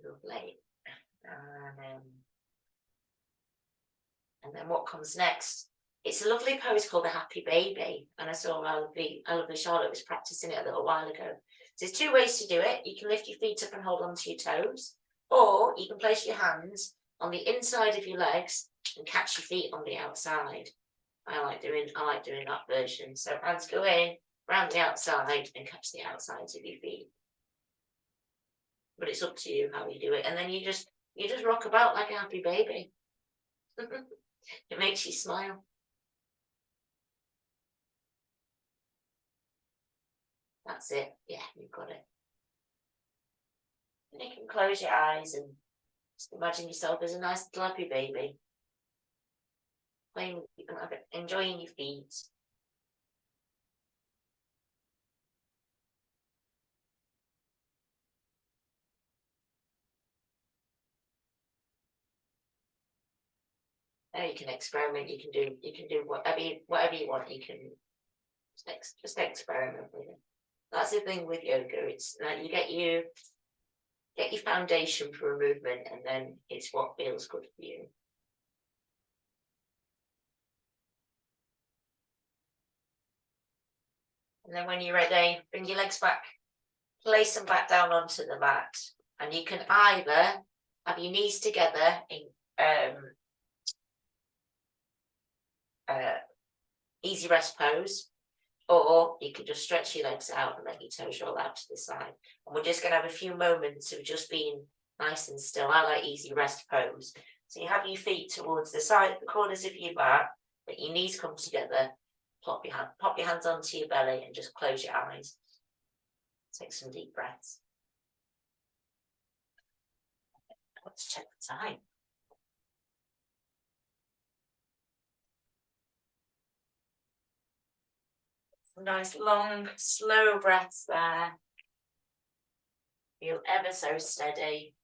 Lovely. And then what comes next? It's a lovely pose called the Happy Baby. And I saw our lovely Charlotte was practicing it a little while ago. So there's 2 ways to do it. You can lift your feet up and hold on to your toes, or you can place your hands on the inside of your legs and catch your feet on the outside. I like doing that version. So hands go in, round the outside, and catch the outsides of your feet. But it's up to you how you do it. And then you just rock about like a happy baby. It makes you smile. That's it. Yeah, you've got it. And you can close your eyes and just imagine yourself as a nice little happy baby. Playing, enjoying your feet. Now you can experiment. You can do whatever you want. You can just experiment with it. That's the thing with yoga. It's like you get your foundation for a movement, and then it's what feels good for you. And then when you're ready, bring your legs back, place them back down onto the mat, and you can either have your knees together in easy rest pose, or you can just stretch your legs out and let your toes roll out to the side. And we're just going to have a few moments of just being nice and still. I like easy rest pose. So you have your feet towards the side, the corners of your back, let your knees come together, pop your hands onto your belly and just close your eyes. Take some deep breaths. Let's check the time. Some nice long, slow breaths there. Feel ever so steady.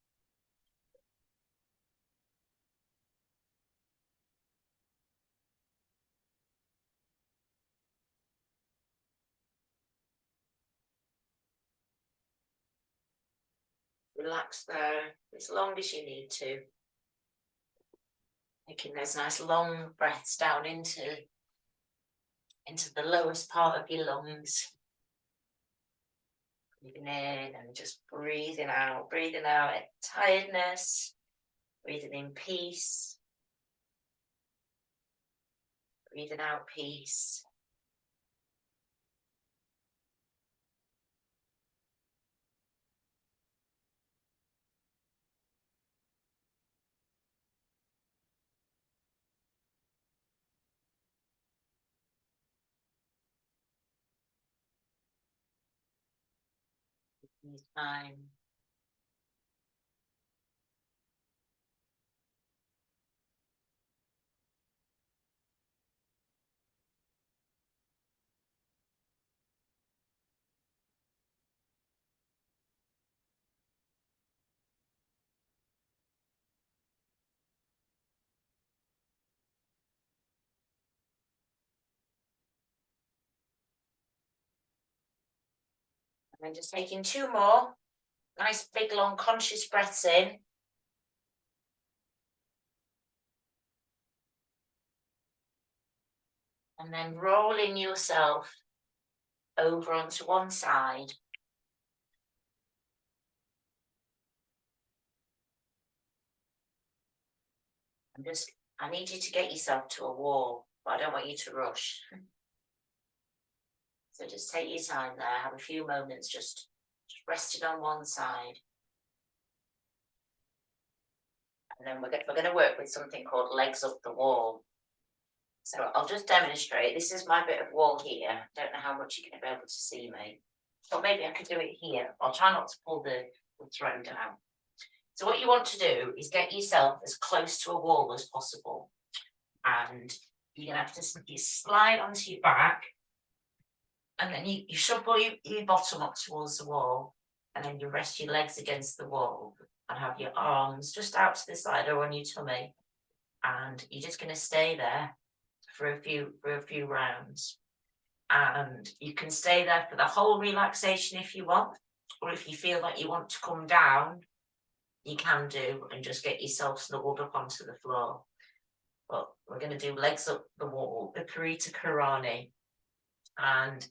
Relax there as long as you need to. Taking those nice long breaths down into the lowest part of your lungs. Breathing in and just breathing out tiredness, breathing in peace, breathing out peace. Time. And then just taking 2 more nice big long conscious breaths in. And then rolling yourself over onto one side. I need you to get yourself to a wall, but I don't want you to rush. So just take your time there, have a few moments just resting on one side. And then we're going to work with something called legs up the wall. So I'll just demonstrate. This is my bit of wall here. I don't know how much you're going to be able to see me. But maybe I could do it here. I'll try not to pull the throw down. So what you want to do is get yourself as close to a wall as possible. And you're going to have to you slide onto your back. And then you shuffle your bottom up towards the wall. And then you rest your legs against the wall. And have your arms just out to the side or on your tummy. And you're just going to stay there for a few rounds. And you can stay there for the whole relaxation if you want. Or if you feel like you want to come down, you can do, and just get yourself snuggled up onto the floor. But we're going to do legs up the wall, the Parita Karani. And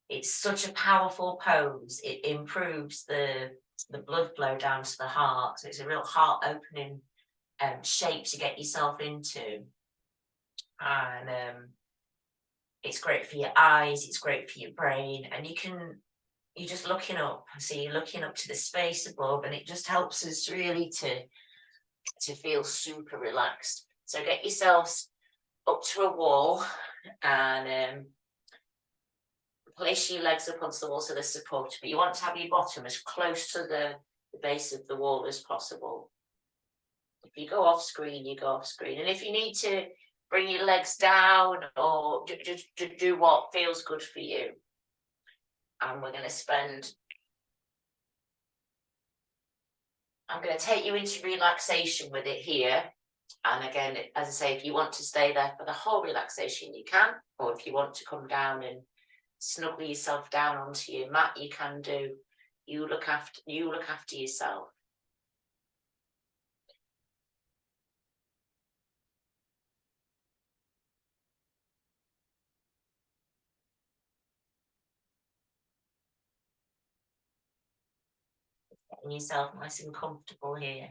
it's such a powerful pose. It improves the blood flow down to the heart. So it's a real heart opening shape to get yourself into. And it's great for your eyes, it's great for your brain. And you're just looking up. So you're looking up to the space above, and it just helps us really to feel super relaxed. So get yourselves up to a wall and place your legs up onto the wall so they're supported, but you want to have your bottom as close to the base of the wall as possible. If you go off screen, you go off screen. And if you need to bring your legs down or just do what feels good for you. And we're going to I'm going to take you into relaxation with it here. And again, as I say, if you want to stay there for the whole relaxation, you can. Or if you want to come down and snuggle yourself down onto your mat, you can do. You look after yourself. Getting yourself nice and comfortable here.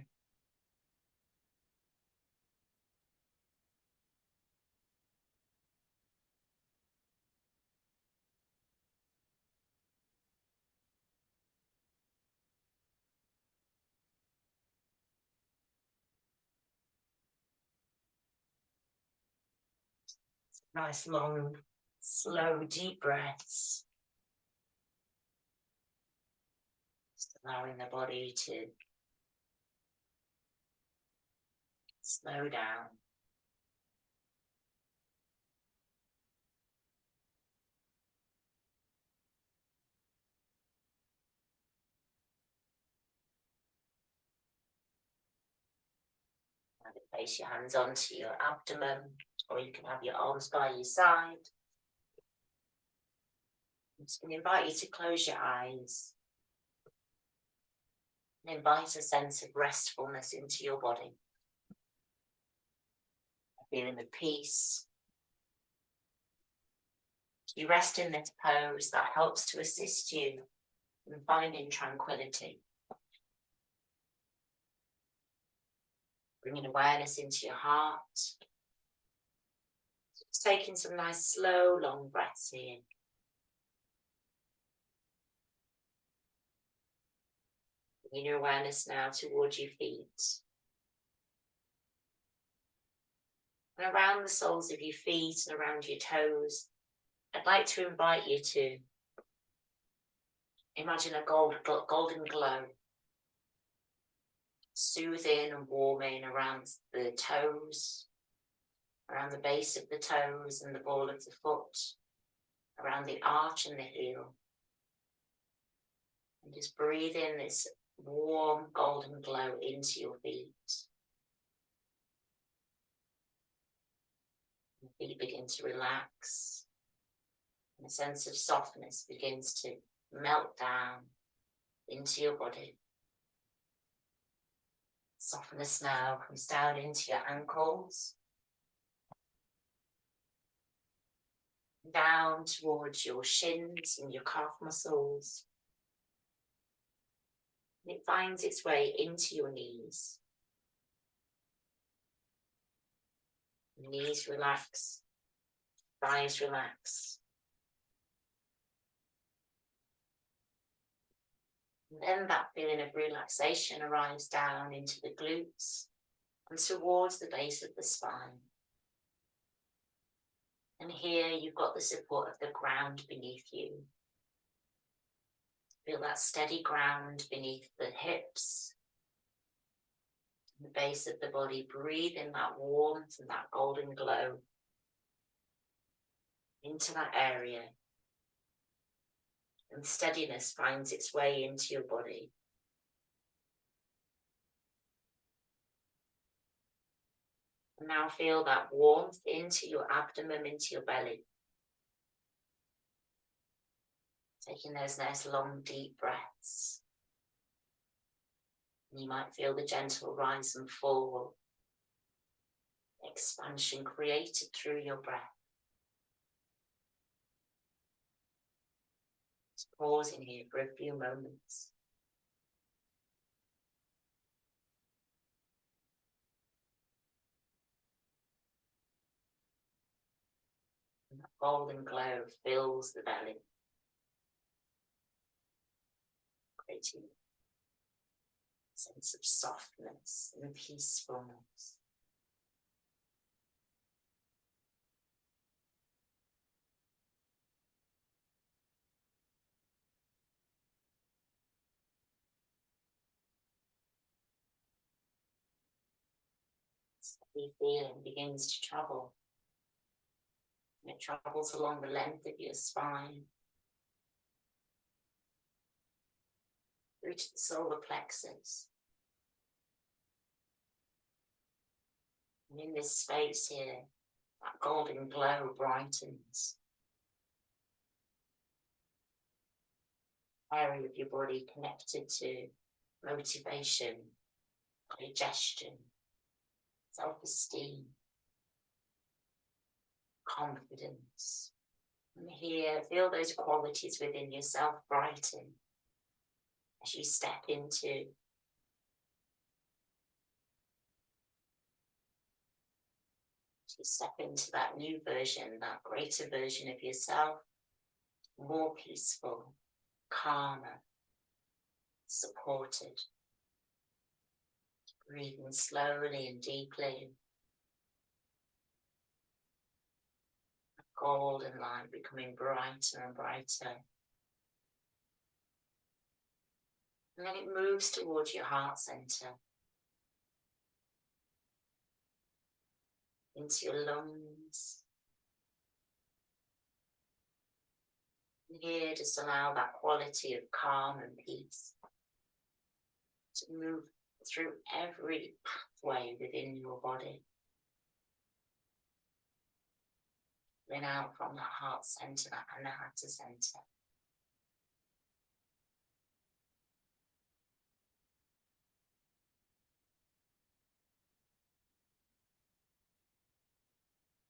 Nice, long, slow, deep breaths. Just allowing the body to slow down. And place your hands onto your abdomen, or you can have your arms by your side. I'm just going to invite you to close your eyes and invite a sense of restfulness into your body. A feeling of peace. You rest in this pose that helps to assist you in finding tranquility. Bringing awareness into your heart. Just taking some nice, slow, long breaths in. Bringing your awareness now towards your feet. And around the soles of your feet and around your toes, I'd like to invite you to Imagine a golden glow, soothing and warming around the toes, around the base of the toes and the ball of the foot, around the arch and the heel. And just breathe in this warm golden glow into your feet. Your feet begin to relax, and a sense of softness begins to melt down into your body. Softness now comes down into your ankles, down towards your shins and your calf muscles. And it finds its way into your knees. Knees relax, thighs relax. And then that feeling of relaxation arrives down into the glutes and towards the base of the spine. And here you've got the support of the ground beneath you. Feel that steady ground beneath the hips, the base of the body. Breathe in that warmth and that golden glow into that area. And steadiness finds its way into your body. And now feel that warmth into your abdomen, into your belly. Taking those nice long deep breaths. And you might feel the gentle rise and fall. Expansion created through your breath. Just pausing here for a few moments. And that golden glow fills the belly, creating a sense of softness and peacefulness. The feeling begins to travel. And it travels along the length of your spine, through to the solar plexus. And in this space here, that golden glow brightens. Area of your body connected to motivation, digestion, self-esteem, confidence. And here, feel those qualities within yourself brighten as you step into that new version, that greater version of yourself, more peaceful, calmer, supported. Breathing slowly and deeply. A golden light becoming brighter and brighter. And then it moves towards your heart center. Into your lungs. And here, just allow that quality of calm and peace to move through every pathway within your body. Then out from that heart center, that anahata center.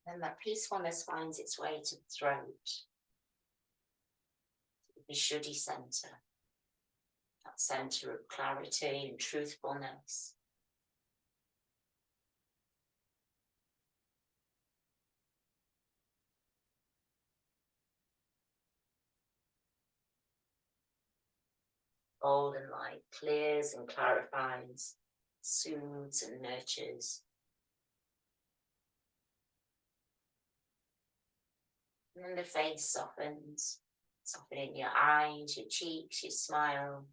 Then that peacefulness finds its way to the throat, the Vishuddhi center, that center of clarity and truthfulness. Golden light clears and clarifies, soothes and nurtures. And then the face softens, Softening your eyes, your cheeks, your smile.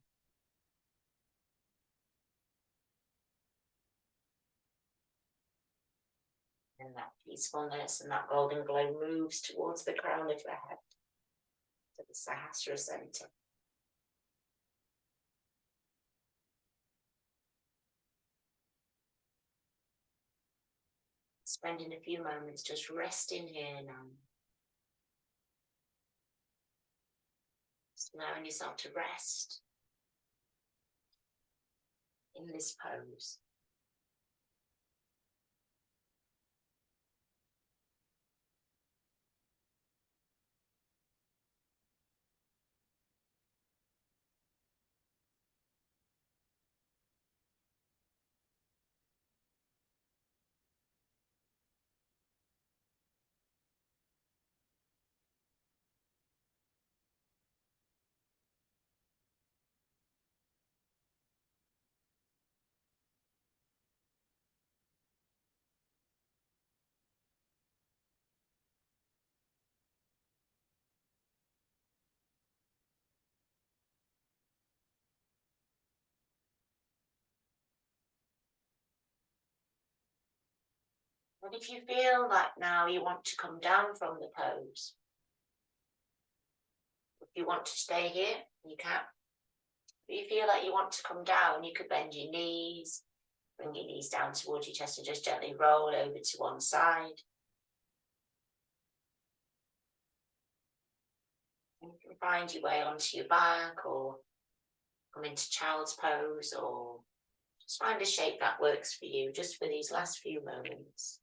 And that peacefulness and that golden glow moves towards the crown of your head, to the Sahasrara center. Spending a few moments just resting here now. Just allowing yourself to rest in this pose. And if you feel like now you want to come down from the pose, if you want to stay here, you can. If you feel like you want to come down, you could bend your knees, bring your knees down towards your chest and just gently roll over to one side. And you can find your way onto your back or come into child's pose, or just find a shape that works for you just for these last few moments.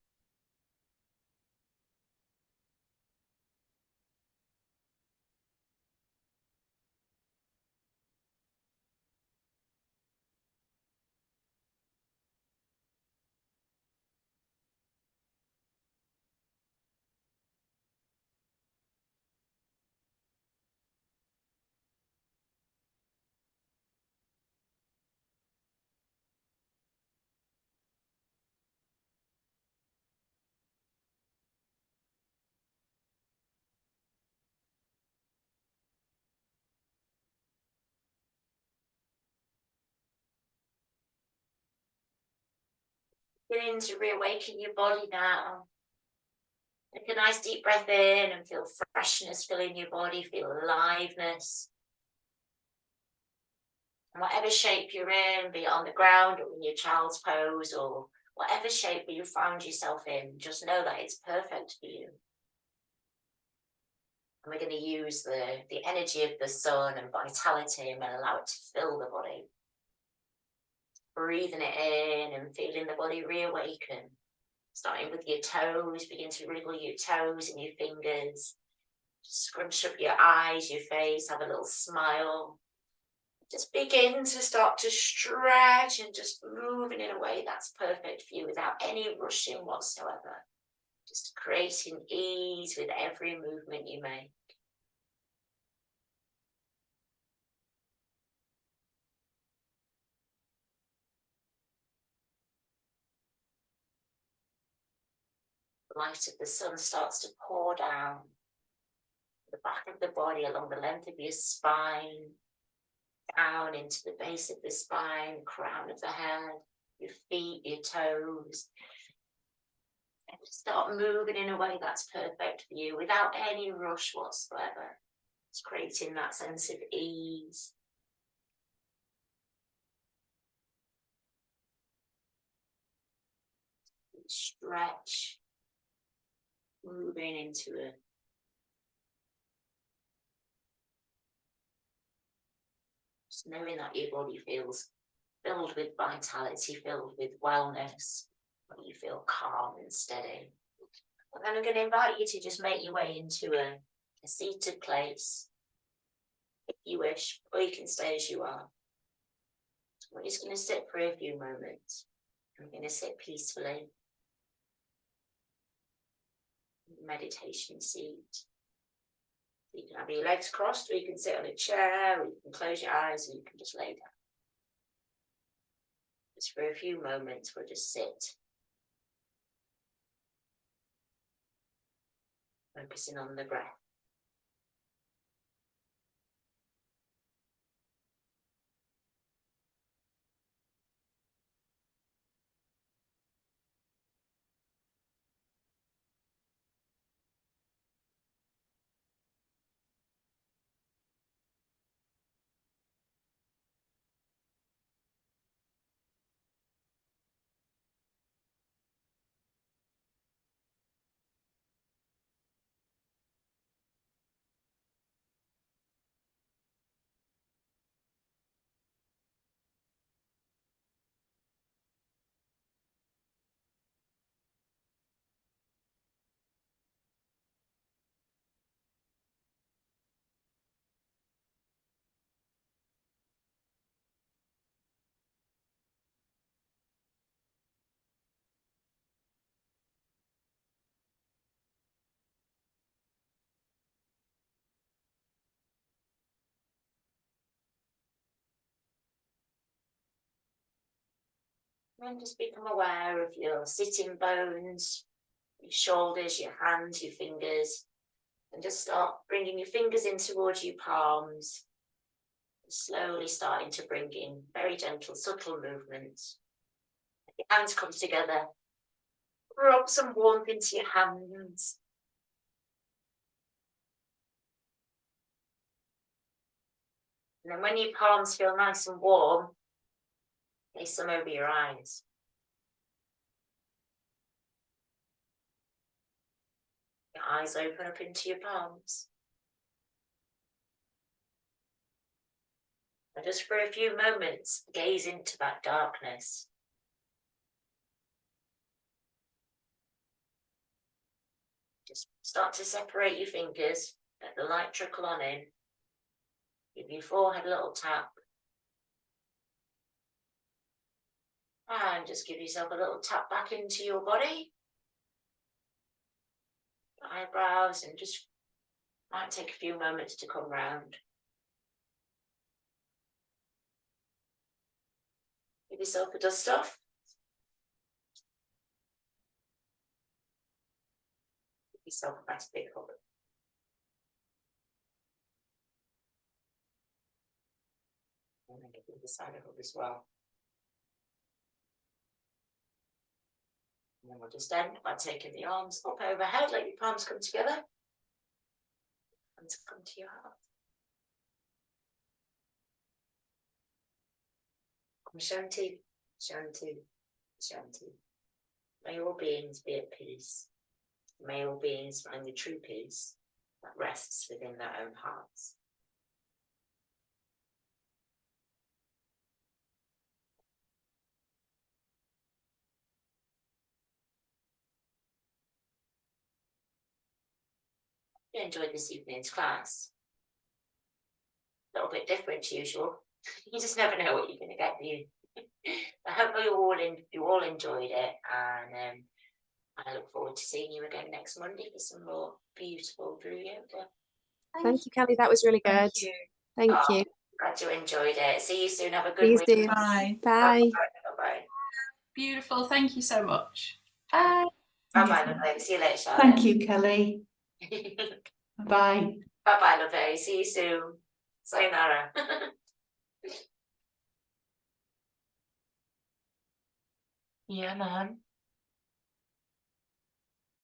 Beginning to reawaken your body now. Take a nice deep breath in and feel freshness filling your body, feel aliveness. And whatever shape you're in, be it on the ground or in your child's pose or whatever shape you found yourself in, just know that it's perfect for you. And we're going to use the energy of the sun and vitality and allow it to fill the body. Breathing it in and feeling the body reawaken. Starting with your toes, begin to wriggle your toes and your fingers. Scrunch up your eyes, your face, have a little smile. Just begin to start to stretch and just moving in a way that's perfect for you without any rushing whatsoever. Just creating ease with every movement you make. The light of the sun starts to pour down the back of the body along the length of your spine, down into the base of the spine, crown of the head, your feet, your toes. And just start moving in a way that's perfect for you without any rush whatsoever. It's creating that sense of ease. Stretch, moving into it. Just knowing that your body feels filled with vitality, filled with wellness, that you feel calm and steady. And then I'm going to invite you to just make your way into a seated place, if you wish, or you can stay as you are. We're just going to sit for a few moments. I'm going to sit peacefully. Meditation seat. You can have your legs crossed, or you can sit on a chair, or you can close your eyes, or you can just lay down. Just for a few moments, we'll just sit. Focusing on the breath. And just become aware of your sitting bones, your shoulders, your hands, your fingers, and just start bringing your fingers in towards your palms. Slowly starting to bring in very gentle, subtle movements. Your hands come together. Rub some warmth into your hands. And then when your palms feel nice and warm, place them over your eyes. Your eyes open up into your palms. And just for a few moments, gaze into that darkness. Just start to separate your fingers, let the light trickle on in. Give your forehead a little tap. And just give yourself a little tap back into your body. Eyebrows, and just might take a few moments to come round. Give yourself a dust off. Give yourself a nice big hug. And then give the other side a hug as well. And then we'll just end by taking the arms up overhead, let your palms come together. Hands come to your heart. Shanti, Shanti, Shanti. May all beings be at peace. May all beings find the true peace that rests within their own hearts. You enjoyed this evening's class. A little bit different to usual. You just never know what you're going to get, do you? I hope you all enjoyed it, and I look forward to seeing you again next Monday for some more beautiful Drew yoga. Thank you, Kelly. That was really good. Thank you. Glad you enjoyed it. See you soon. Have a good Please week. do. Bye. Bye. Bye. Beautiful. Thank you so much. Bye. Bye. Lovely. See you later, Charlotte. Thank you, Kelly. Bye. Bye, lovely. See you soon. Sayonara. Yeah, man.